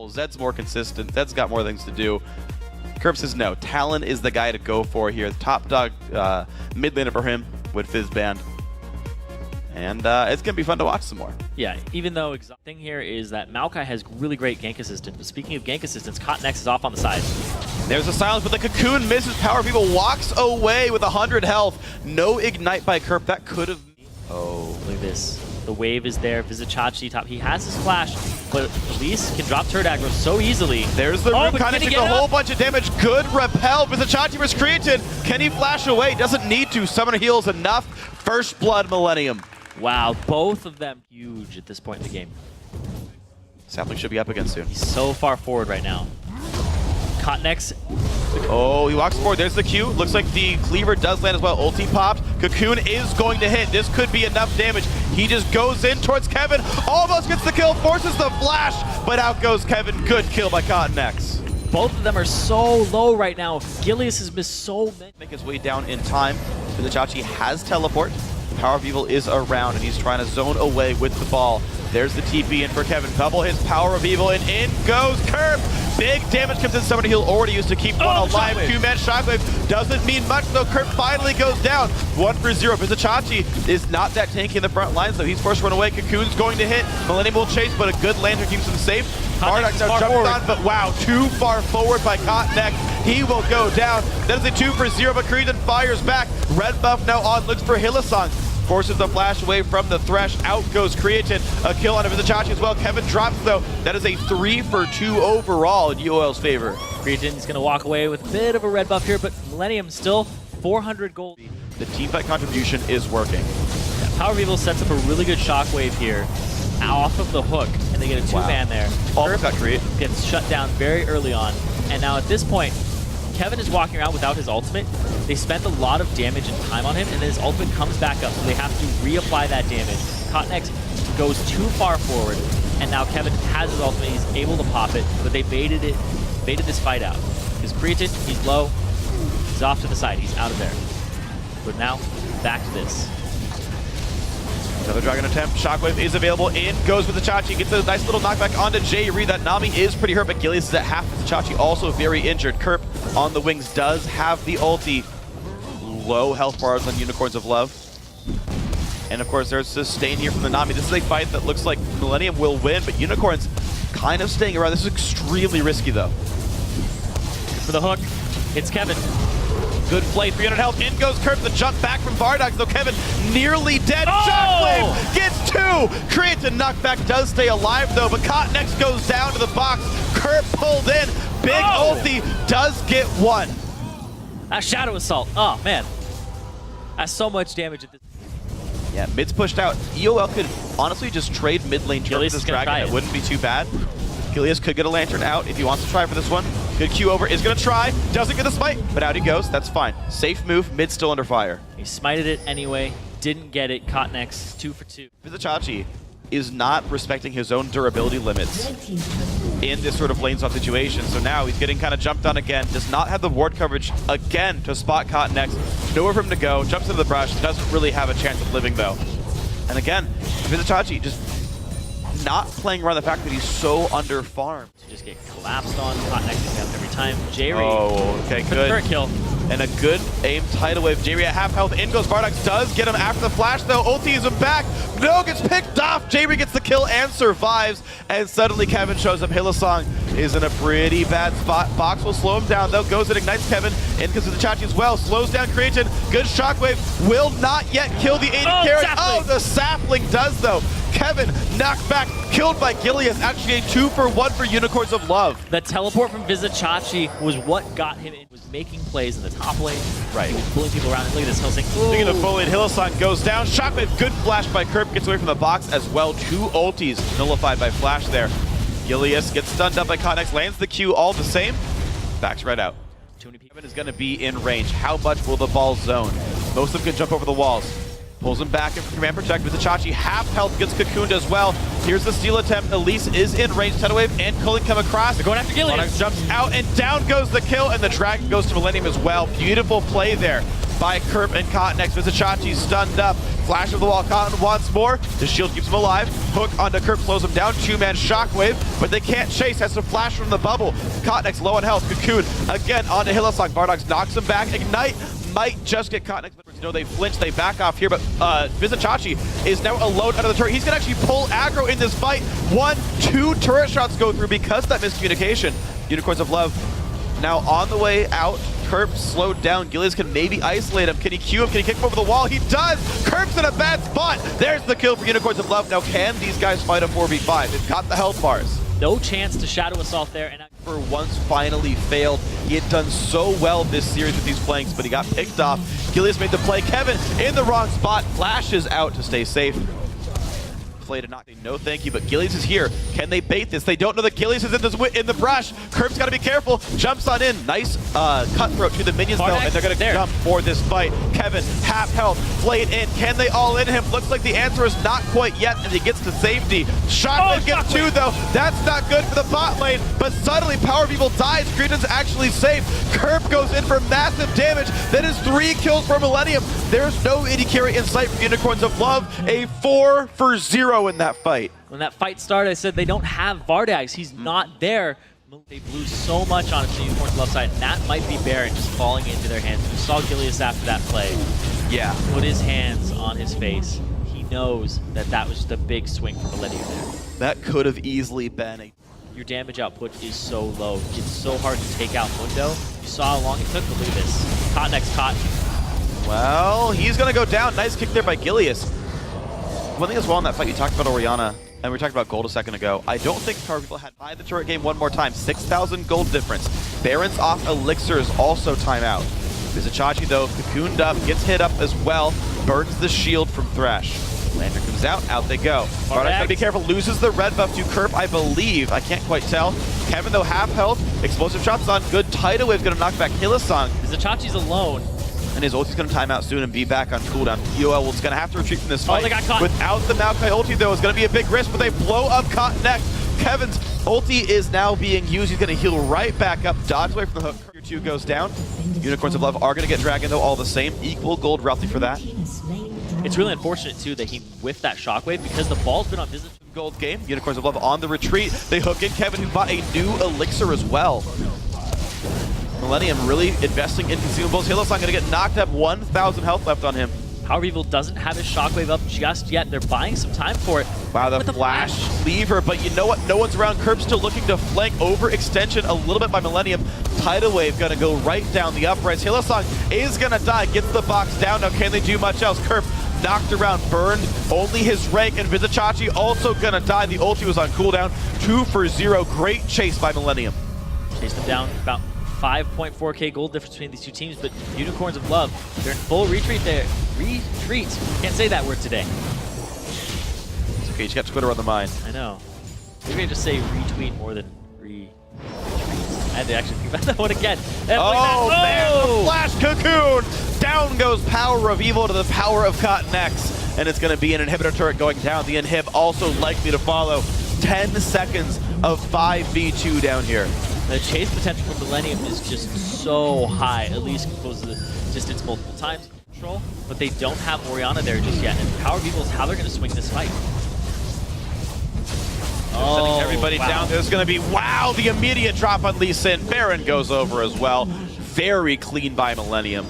Zed's more consistent. Zed's got more things to do. Curb says no. Talon is the guy to go for here. The top dog mid laner for him with Fizzband. And it's going to be fun to watch some more. Yeah, even though the thing here is that Maokai has really great gank assistance. But speaking of gank assistance, Cotnex is off on the side. There's a silence, but the Cocoon misses Power People, walks away with 100 health. No ignite by Curb. That could have... Oh, look at this. The wave is there. Vizichachi top. He has his flash, but Elise can drop turret aggro so easily. There's the root, kind of takes a whole bunch of damage. Good repel. Vizichachi was created. Can he flash away? Doesn't need to. Summoner heals enough. First blood Millennium. Wow, both of them huge at this point in the game. Sapling should be up again soon. He's so far forward right now. Cotnex. Oh, he walks forward. There's the Q. Looks like the cleaver does land as well. Ulti popped. Cocoon is going to hit. This could be enough damage. He just goes in towards Kevin. Almost gets the kill. Forces the flash. But out goes Kevin. Good kill by Cotnex. Both of them are so low right now. Gilius has missed so many. Make his way down in time. Vizichachi has teleport. Power of Evil is around, and he's trying to zone away with the ball. There's the TP in for Kevin. Double his Power of Evil, and in goes Curb. Big damage comes in. Summoner heal already used to keep one alive. Two-man Shockwave doesn't mean much, though. Curb finally goes down. 1 for 0. Vizichachi is not that tanky in the front lines, though. He's forced to run away. Cocoon's going to hit. Millennium will chase, but a good lantern keeps him safe. Bardock now jumps on, but wow, too far forward by Cotnex. He will go down. That is a 2 for 0, but Creedon fires back. Red buff now on, looks for Hylissang. Forces the flash away from the Thresh. Out goes Creatine. A kill on Vizichachi as well. Kevin drops, though. That is a 3 for 2 overall in UOL's favor. Creatine's going to walk away with a bit of a red buff here, but Millennium still 400 gold. The teamfight contribution is working. Yeah, Power of Evil sets up a really good shockwave here off of the hook, and they get a two-man there. Almost got Create. Gets shut down very early on, and now at this point, Kevin is walking around without his ultimate. They spent a lot of damage and time on him, and then his ultimate comes back up, so they have to reapply that damage. Cotnex goes too far forward, and now Kevin has his ultimate. He's able to pop it, but they baited this fight out. Because Creatine, he's low, he's off to the side, he's out of there. But now, back to this. Another Dragon attempt. Shockwave is available. In goes Vizichachi. Gets a nice little knockback onto Jay Reed. That Nami is pretty hurt, but Gilius is at half. Vizichachi also very injured. Kerp on the wings does have the ulti. Low health bars on Unicorns of Love. And of course, there's sustain here from the Nami. This is a fight that looks like Millennium will win, but Unicorns kind of staying around. This is extremely risky, though. For the hook, it's Kevin. Good play, 300 health. In goes Curb, the jump back from Bardock, though Kevin nearly dead. Shockwave gets 2. Creatine knockback does stay alive, though, but Cotnex goes down to the box. Curb pulled in. Big ulti does get 1. That Shadow Assault. Oh, man. That's so much damage at this. Yeah, mid's pushed out. EOL could honestly just trade mid lane turret with this Dragon. It wouldn't be too bad. Gilius could get a lantern out if he wants to try for this one. Good Q over, is going to try. Doesn't get the smite, but out he goes. That's fine. Safe move, mid still under fire. He smited it anyway, didn't get it. Cotnex, 2 for 2. Vizichachi is not respecting his own durability limits in this sort of lane swap situation. So now he's getting kind of jumped on again. Does not have the ward coverage again to spot Cotnex. Nowhere for him to go. Jumps into the brush. Doesn't really have a chance of living, though. And again, Vizichachi just not playing around the fact that he's so under-farmed. To just get collapsed on. Cotnex every time. J-Reed. Oh, okay, good. Third kill. And a good aim tidal wave. J-Reed at half health. In goes Bardock. Does get him after the flash, though. Ulti is him back. No, gets picked off. J-Reed gets the kill and survives. And suddenly Kevin shows up. Hylissang is in a pretty bad spot. Box will slow him down, though. Goes and ignites Kevin. In comes Vizichachi as well. Slows down Creatine. Good shockwave. Will not yet kill the 80 carry. Oh, the sapling does, though. Kevin knocked back, killed by Gilius. Actually a 2 for 1 for Unicorns of Love. The teleport from Vizichachi was what got him in. Was making plays in the top lane. Right. He was pulling people around. Look at this Hylissang. Speaking of bullied, Hylissang goes down. Shockwave, good flash by Curb, gets away from the box as well. 2 ultis nullified by flash there. Gilius gets stunned up by Cotnex, lands the Q all the same. Backs right out. Kevin is going to be in range. How much will the ball zone? Most of them can jump over the walls. Pulls him back in for command protect. Vizichachi half health, gets cocooned as well. Here's the steal attempt. Elise is in range. Tidal wave and Culling come across. They're going after Gilius. Bardock jumps out and down goes the kill, and the Dragon goes to Millennium as well. Beautiful play there by Curb and Cotnex. Vizichachi stunned up. Flash of the wall, Cotton wants more. The shield keeps him alive. Hook onto Kerp slows him down. Two-man shockwave, but they can't chase. Has to flash from the bubble. Cotnex low on health. Cocoon again onto Hillsong. Vardox knocks him back. Ignite might just get Cotnex. You know, they flinch, they back off here, but Vizichachi is now alone under the turret. He's gonna actually pull aggro in this fight. 1-2 turret shots go through because of that miscommunication. Unicorns of Love now on the way out. Kerp slowed down. Gilius can maybe isolate him. Can he Q him? Can he kick him over the wall? He does! Kerp's in a bad spot! There's the kill for Unicorns of Love. Now can these guys fight a 4v5? They've got the health bars. No chance to Shadow Assault there. And for once finally failed. He had done so well this series with these flanks, but he got picked off. Gilius made the play. Kevin in the wrong spot. Flashes out to stay safe. Play to not say no thank you, but Gilius is here. Can they bait this? They don't know that Gilius is in the brush. Kerp's got to be careful. Jumps on in. Nice cutthroat to the minions though, and they're going to jump for this fight. Kevin, half health, flayed in. Can they all in him? Looks like the answer is not quite yet, and he gets to safety. Shockwave gets two though. That's not good for the bot lane, but suddenly Power of Evil dies. Greedon's actually safe. Kerp goes in for massive damage. That is 3 kills for Millenium. There's no AD carry in sight for Unicorns of Love. A 4-for-0 in that fight. When that fight started, I said they don't have Vardags. He's not there. They blew so much on it to the Unicorns Love side, and that might be Baron just falling into their hands. We saw Gilius after that play. Yeah. Put his hands on his face. He knows that that was just a big swing for Millenium there. That could have easily been a... Your damage output is so low. It's so hard to take out Mundo. You saw how long it took, but look at this. Cotnex caught. Well, he's going to go down. Nice kick there by Gilius. One thing as well in that fight, you talked about Orianna, and we talked about gold a second ago. I don't think Power People had buy the turret game one more time. 6,000 gold difference. Baron's off elixirs also time out. Vizichachi though, cocooned up, gets hit up as well, burns the shield from Thresh. Lantern comes out they go. Vardox gotta be careful, loses the red buff to Kerp, I believe. I can't quite tell. Kevin though, half health, explosive shots on, good tidal wave's gonna knock back Hillsong. Vizichachi's alone. And his ulti's gonna time out soon and be back on cooldown. UOL is gonna have to retreat from this fight. Oh, they got caught. Without the Maokai ulti though, it's gonna be a big risk, but they blow up Cotnex. Kevin's ulti is now being used. He's gonna heal right back up, dodge away from the hook. Your 2 goes down. Unicorns of Love are gonna get Dragon though, all the same. Equal gold roughly for that. It's really unfortunate too that he whiffed that shockwave because the ball's been on Vizichachi. Gold game. Unicorns of Love on the retreat. They hook in Kevin, who bought a new elixir as well. Millenium really investing in consumables. Hillsong gonna get knocked up, 1,000 health left on him. Power of Evil doesn't have his shockwave up just yet. They're buying some time for it. Wow, the flash lever, but you know what? No one's around. Kerp still looking to flank overextension a little bit by Millenium. Tidal wave gonna go right down the uprights. Hillsong is gonna die, gets the box down. Now can they do much else? Kerp knocked around, burned only his rank, and Vizichachi also gonna die. The ulti was on cooldown. 2-for-0. Great chase by Millenium. Chased them down about 5.4k gold difference between these two teams, but Unicorns of Love, they're in full retreat there. Retreat. Can't say that word today. It's okay, you got Twitter on the mind. I know. Maybe I just say retweet more than retreat. I had to actually think about that one again. Oh, man, the flash cocoon! Down goes Power of Evil to the power of Cotnex, and it's going to be an inhibitor turret going down. The inhib also likely to follow. 10 seconds of 5v2 down here. The chase potential for Millenium is just so high, at least goes the distance multiple times control, but they don't have Orianna there just yet, and Power of Evil is how they're going to swing this fight. Sending everybody down. There's going to be, wow, the immediate drop on Lee Sin. Baron goes over as well. Very clean by Millenium.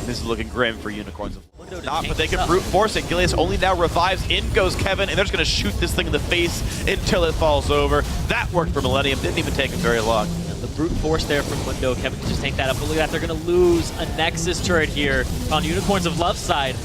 This is looking grim for Unicorns. Not, but they can brute force it. Gilius only now revives. In goes Kevin, and they're just going to shoot this thing in the face until it falls over. That worked for Millenium. Didn't even take him very long. And the brute force there from Mundo. Kevin can just tank that up. But look at that. They're going to lose a Nexus turret here on Unicorns of Love's side.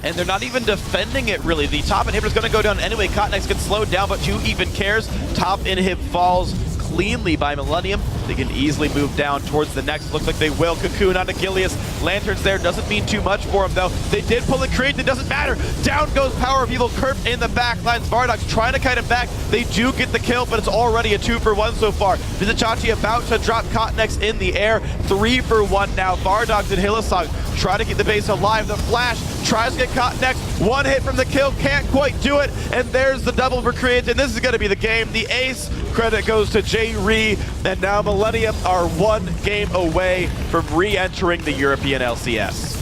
And they're not even defending it, really. The top inhibitor is going to go down anyway. Cotnex gets slowed down, but who even cares? Top inhib falls cleanly by Millenium. They can easily move down towards the next. Looks like they will. Cocoon onto Gilius. Lanterns there. Doesn't mean too much for him, though. They did pull the create. It doesn't matter. Down goes Power of Evil. Kerp in the back lines. Vardox trying to kite him back. They do get the kill, but it's already a 2-for-1 so far. Vizichachi about to drop Cotnex in the air. 3-for-1 now. Vardox and Hillsong try to keep the base alive. The flash tries to get Cotnex. One hit from the kill. Can't quite do it. And there's the double for create. And this is going to be the game. The ace credit goes to Jay Ree. And now Millenium are 1 game away from re-entering the European LCS.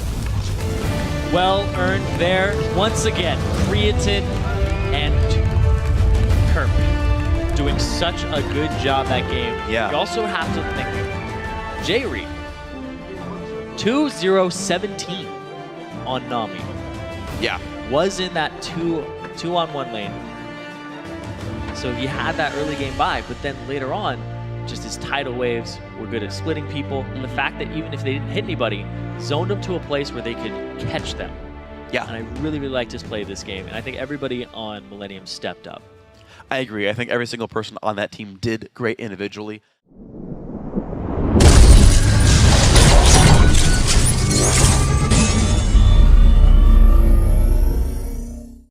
Well earned there. Once again, Creatine and Kerp doing such a good job that game. Yeah. You also have to think, J-Reed, 2-0-17 on Nami. Yeah. Was in that two-on-one lane. So he had that early game bye, but then later on, just his tidal waves were good at splitting people. And the fact that even if they didn't hit anybody, zoned them to a place where they could catch them. Yeah. And I really, really liked his play this game. And I think everybody on Millenium stepped up. I agree. I think every single person on that team did great individually.